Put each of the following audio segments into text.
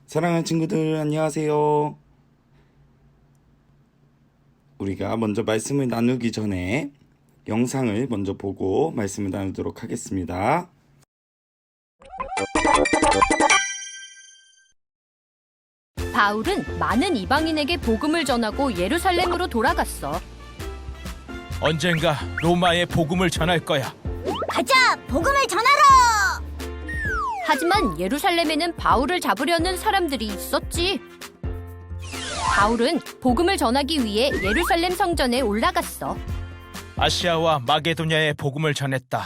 사랑하는 친구들 안녕하세요. 우리가 먼저 말씀을 나누기 전에 영상을 먼저 보고 말씀을 나누도록 하겠습니다. 바울은 많은 이방인에게 복음을 전하고 예루살렘으로 돌아갔어. 언젠가 로마에 복음을 전할 거야. 가자! 복음을 전하러! 하지만 예루살렘에는 바울을 잡으려는 사람들이 있었지. 바울은 복음을 전하기 위해 예루살렘 성전에 올라갔어. 아시아와 마게도냐에 복음을 전했다.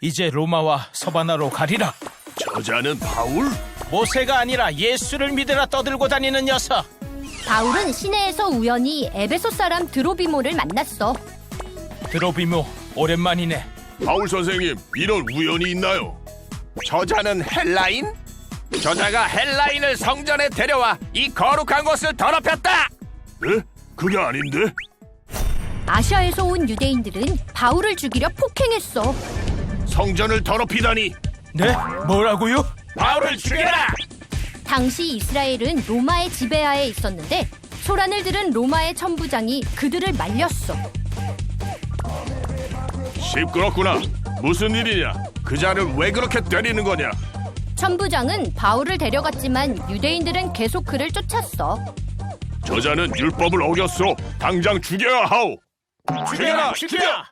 이제 로마와 서바나로 가리라. 저자는 바울? 모세가 아니라 예수를 믿으라 떠들고 다니는 녀석. 바울은 시내에서 우연히 에베소 사람 드로비모를 만났어. 드로비모, 오랜만이네. 바울 선생님, 이런 우연이 있나요? 저자는 헬라인? 저자가 헬라인을 성전에 데려와 이 거룩한 곳을 더럽혔다! 네? 그게 아닌데? 아시아에서 온 유대인들은 바울을 죽이려 폭행했어. 성전을 더럽히다니! 네? 뭐라고요? 바울을 죽여라! 당시 이스라엘은 로마의 지배하에 있었는데 소란을 들은 로마의 천부장이 그들을 말렸어. 시끄럽구나. 무슨 일이냐? 그 자를 왜 그렇게 때리는 거냐? 천부장은 바울을 데려갔지만 유대인들은 계속 그를 쫓았어. 저자는 율법을 어겼어. 당장 죽여야 하오. 죽여라! 죽여라!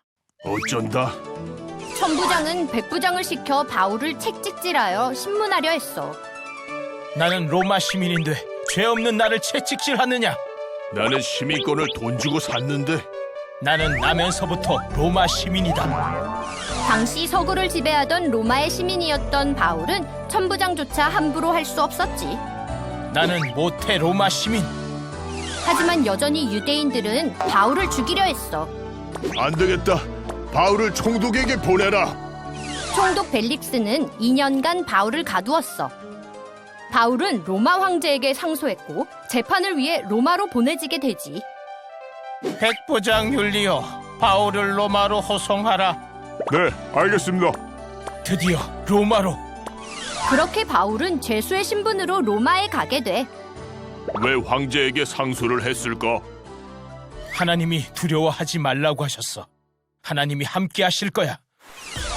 어쩐다? 천부장은 백부장을 시켜 바울을 책찍질하여 신문하려 했어. 나는 로마 시민인데 죄 없는 나를 채찍질하느냐? 나는 시민권을 돈 주고 샀는데. 나는 나면서부터 로마 시민이다. 당시 서구를 지배하던 로마의 시민이었던 바울은 천부장조차 함부로 할 수 없었지. 나는 모태 로마 시민. 하지만 여전히 유대인들은 바울을 죽이려 했어. 안 되겠다. 바울을 총독에게 보내라. 총독 벨릭스는 2년간 바울을 가두었어. 바울은 로마 황제에게 상소했고 재판을 위해 로마로 보내지게 되지. 백부장 율리오, 바울을 로마로 호송하라. 네, 알겠습니다. 드디어 로마로. 그렇게 바울은 죄수의 신분으로 로마에 가게 돼. 왜 황제에게 상소를 했을까? 하나님이 두려워하지 말라고 하셨어. 하나님이 함께 하실 거야.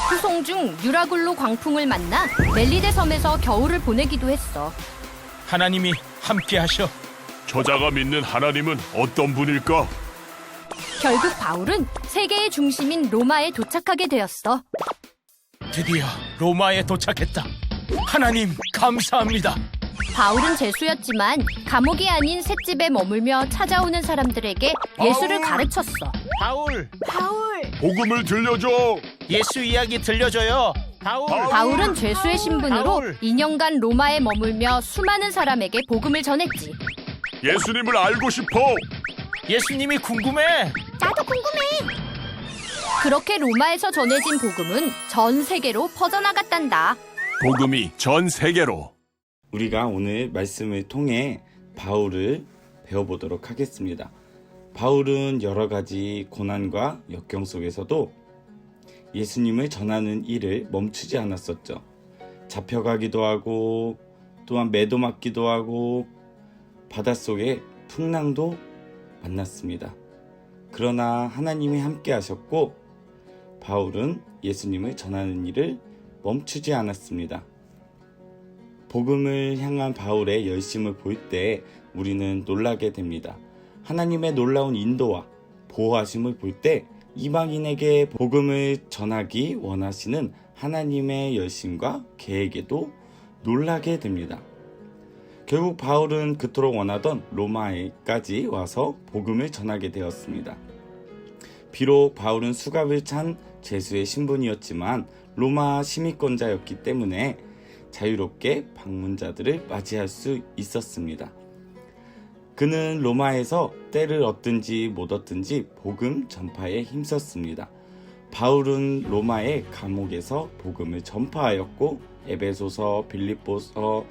후송 중 유라굴로 광풍을 만나 멜리데 섬에서 겨울을 보내기도 했어. 하나님이 함께 하셔. 저자가 믿는 하나님은 어떤 분일까? 결국 바울은 세계의 중심인 로마에 도착하게 되었어. 드디어 로마에 도착했다. 하나님 감사합니다. 바울은 죄수였지만 감옥이 아닌 셋집에 머물며 찾아오는 사람들에게 예수를 가르쳤어. 바울, 복음을 들려줘. 예수 이야기 들려줘요. 바울은 죄수의 신분으로 바울. 2년간 로마에 머물며 수많은 사람에게 복음을 전했지. 예수님을 알고 싶어. 예수님이 궁금해. 나도 궁금해. 그렇게 로마에서 전해진 복음은 전 세계로 퍼져나갔단다. 복음이 전 세계로. 우리가 오늘 말씀을 통해 바울을 배워보도록 하겠습니다. 바울은 여러 가지 고난과 역경 속에서도 예수님을 전하는 일을 멈추지 않았었죠. 잡혀가기도 하고 또한 매도 맞기도 하고 바닷속에 풍랑도 만났습니다. 그러나 하나님이 함께 하셨고 바울은 예수님을 전하는 일을 멈추지 않았습니다. 복음을 향한 바울의 열심을 볼 때 우리는 놀라게 됩니다. 하나님의 놀라운 인도와 보호하심을 볼 때 이방인에게 복음을 전하기 원하시는 하나님의 열심과 계획에도 놀라게 됩니다. 결국 바울은 그토록 원하던 로마에까지 와서 복음을 전하게 되었습니다. 비록 바울은 수갑을 찬 죄수의 신분이었지만 로마 시민권자였기 때문에 자유롭게 방문자들을 맞이할 수 있었습니다. 그는 로마에서 때를 얻든지 못 얻든지 복음 전파에 힘썼습니다. 바울은 로마의 감옥에서 복음을 전파하였고 에베소서, 빌립보서,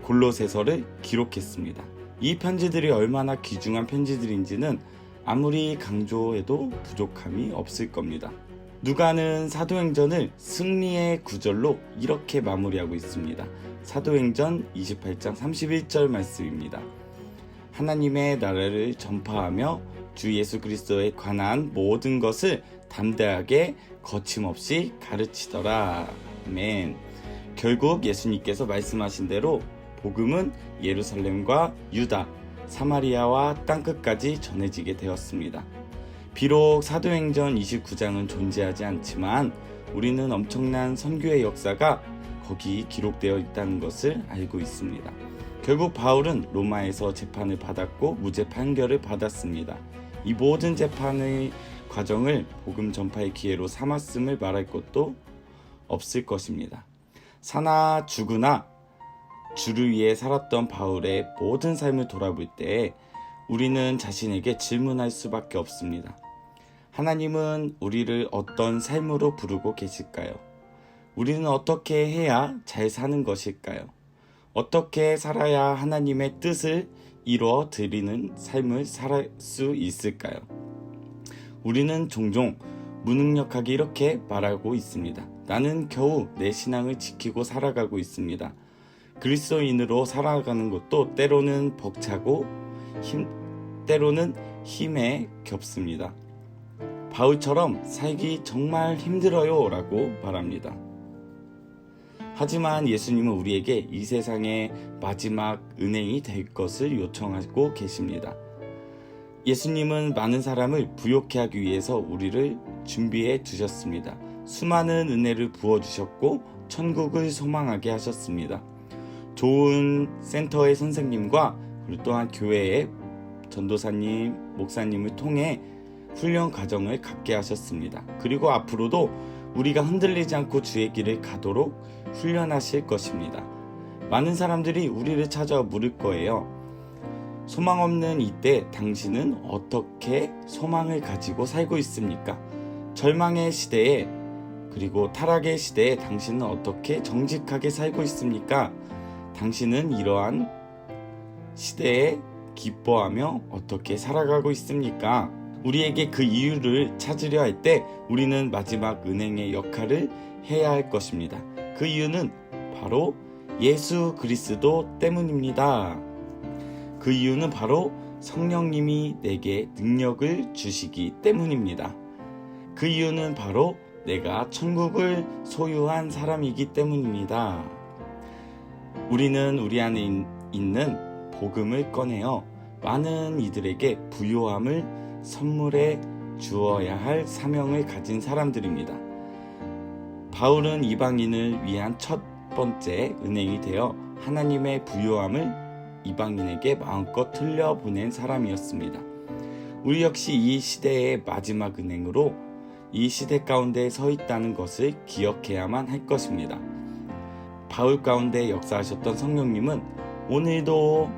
골로새서를 기록했습니다. 이 편지들이 얼마나 귀중한 편지들인지는 아무리 강조해도 부족함이 없을 겁니다. 누가는 사도행전을 승리의 구절로 이렇게 마무리하고 있습니다. 사도행전 28장 31절 말씀입니다. 하나님의 나라를 전파하며 주 예수 그리스도에 관한 모든 것을 담대하게 거침없이 가르치더라. 아멘. 결국 예수님께서 말씀하신 대로 복음은 예루살렘과 유다, 사마리아와 땅끝까지 전해지게 되었습니다. 비록 사도행전 29장은 존재하지 않지만 우리는 엄청난 선교의 역사가 거기 기록되어 있다는 것을 알고 있습니다. 결국 바울은 로마에서 재판을 받았고 무죄 판결을 받았습니다. 이 모든 재판의 과정을 복음 전파의 기회로 삼았음을 말할 것도 없을 것입니다. 사나 죽으나 주를 위해 살았던 바울의 모든 삶을 돌아볼 때 우리는 자신에게 질문할 수밖에 없습니다. 하나님은 우리를 어떤 삶으로 부르고 계실까요? 우리는 어떻게 해야 잘 사는 것일까요? 어떻게 살아야 하나님의 뜻을 이루어 드리는 삶을 살 수 있을까요? 우리는 종종 무능력하게 이렇게 말하고 있습니다. 나는 겨우 내 신앙을 지키고 살아가고 있습니다. 그리스도인으로 살아가는 것도 때로는 벅차고 때로는 힘에 겹습니다. 바울처럼 살기 정말 힘들어요 라고 말합니다. 하지만 예수님은 우리에게 이 세상의 마지막 은행이 될 것을 요청하고 계십니다. 예수님은 많은 사람을 부욕해 하기 위해서 우리를 준비해 두셨습니다. 수많은 은혜를 부어주셨고 천국을 소망하게 하셨습니다. 좋은 센터의 선생님과 그리고 또한 교회의 전도사님, 목사님을 통해 훈련 과정을 갖게 하셨습니다. 그리고 앞으로도 우리가 흔들리지 않고 주의 길을 가도록 훈련하실 것입니다. 많은 사람들이 우리를 찾아와 물을 거예요. 소망 없는 이때 당신은 어떻게 소망을 가지고 살고 있습니까? 절망의 시대에 그리고 타락의 시대에 당신은 어떻게 정직하게 살고 있습니까? 당신은 이러한 시대에 기뻐하며 어떻게 살아가고 있습니까? 우리에게 그 이유를 찾으려 할 때 우리는 마지막 은행의 역할을 해야 할 것입니다. 그 이유는 바로 예수 그리스도 때문입니다. 그 이유는 바로 성령님이 내게 능력을 주시기 때문입니다. 그 이유는 바로 내가 천국을 소유한 사람이기 때문입니다. 우리는 우리 안에 있는 복음을 꺼내어 많은 이들에게 부요함을 선물해 주어야 할 사명을 가진 사람들입니다. 바울은 이방인을 위한 첫 번째 은행이 되어 하나님의 부요함을 이방인에게 마음껏 흘려보낸 사람이었습니다. 우리 역시 이 시대의 마지막 은행으로 이 시대 가운데 서 있다는 것을 기억해야만 할 것입니다. 바울 가운데 역사하셨던 성령님은 오늘도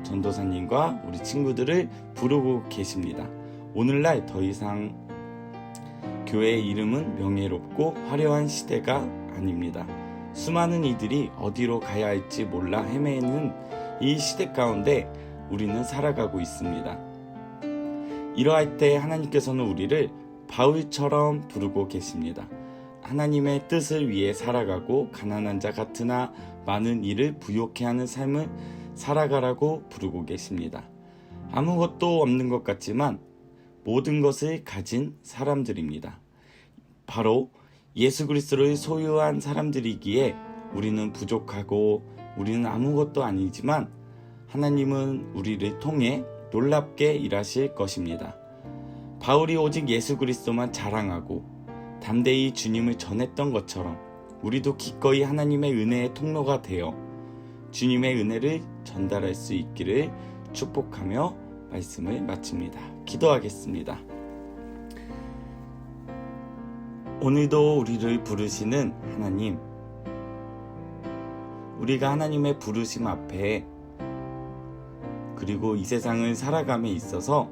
전도사님과 우리 친구들을 부르고 계십니다. 오늘날 더 이상 교회의 이름은 명예롭고 화려한 시대가 아닙니다. 수많은 이들이 어디로 가야 할지 몰라 헤매는 이 시대 가운데 우리는 살아가고 있습니다. 이러할 때 하나님께서는 우리를 바울처럼 부르고 계십니다. 하나님의 뜻을 위해 살아가고 가난한 자 같으나 많은 일을 부욕해 하는 삶을 살아가라고 부르고 계십니다. 아무것도 없는 것 같지만 모든 것을 가진 사람들입니다. 바로 예수 그리스도를 소유한 사람들이기에 우리는 부족하고 우리는 아무것도 아니지만 하나님은 우리를 통해 놀랍게 일하실 것입니다. 바울이 오직 예수 그리스도만 자랑하고 담대히 주님을 전했던 것처럼 우리도 기꺼이 하나님의 은혜의 통로가 되어 주님의 은혜를 전달할 수 있기를 축복하며 말씀을 마칩니다. 기도하겠습니다. 오늘도 우리를 부르시는 하나님, 우리가 하나님의 부르심 앞에 그리고 이 세상을 살아감에 있어서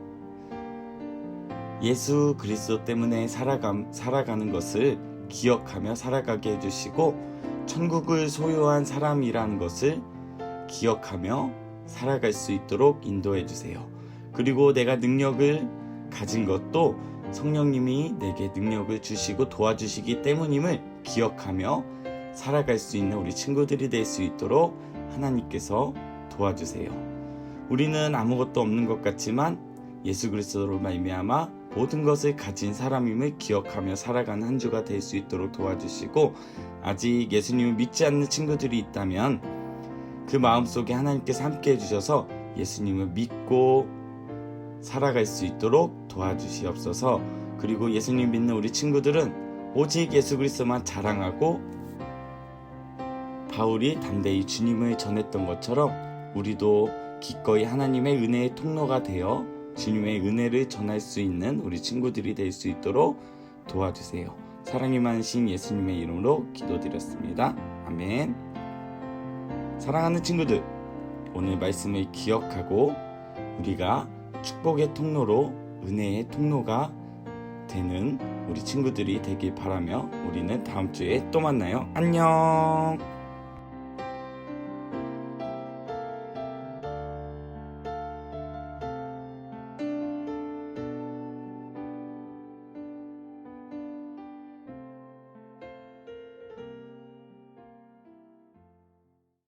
예수 그리스도 때문에 살아가는 것을 기억하며 살아가게 해주시고 천국을 소유한 사람이라는 것을 기억하며 살아갈 수 있도록 인도해 주세요. 그리고 내가 능력을 가진 것도 성령님이 내게 능력을 주시고 도와주시기 때문임을 기억하며 살아갈 수 있는 우리 친구들이 될 수 있도록 하나님께서 도와주세요. 우리는 아무것도 없는 것 같지만 예수 그리스도로 말미암아 모든 것을 가진 사람임을 기억하며 살아가는 한 주가 될 수 있도록 도와주시고, 아직 예수님을 믿지 않는 친구들이 있다면 그 마음속에 하나님께서 함께 해주셔서 예수님을 믿고 살아갈 수 있도록 도와주시옵소서. 그리고 예수님 믿는 우리 친구들은 오직 예수 그리스도만 자랑하고 바울이 담대히 주님을 전했던 것처럼 우리도 기꺼이 하나님의 은혜의 통로가 되어 주님의 은혜를 전할 수 있는 우리 친구들이 될 수 있도록 도와주세요. 사랑이 많으신 예수님의 이름으로 기도드렸습니다. 아멘. 사랑하는 친구들, 오늘 말씀을 기억하고 우리가 축복의 통로로 은혜의 통로가 되는 우리 친구들이 되길 바라며 우리는 다음 주에 또 만나요. 안녕.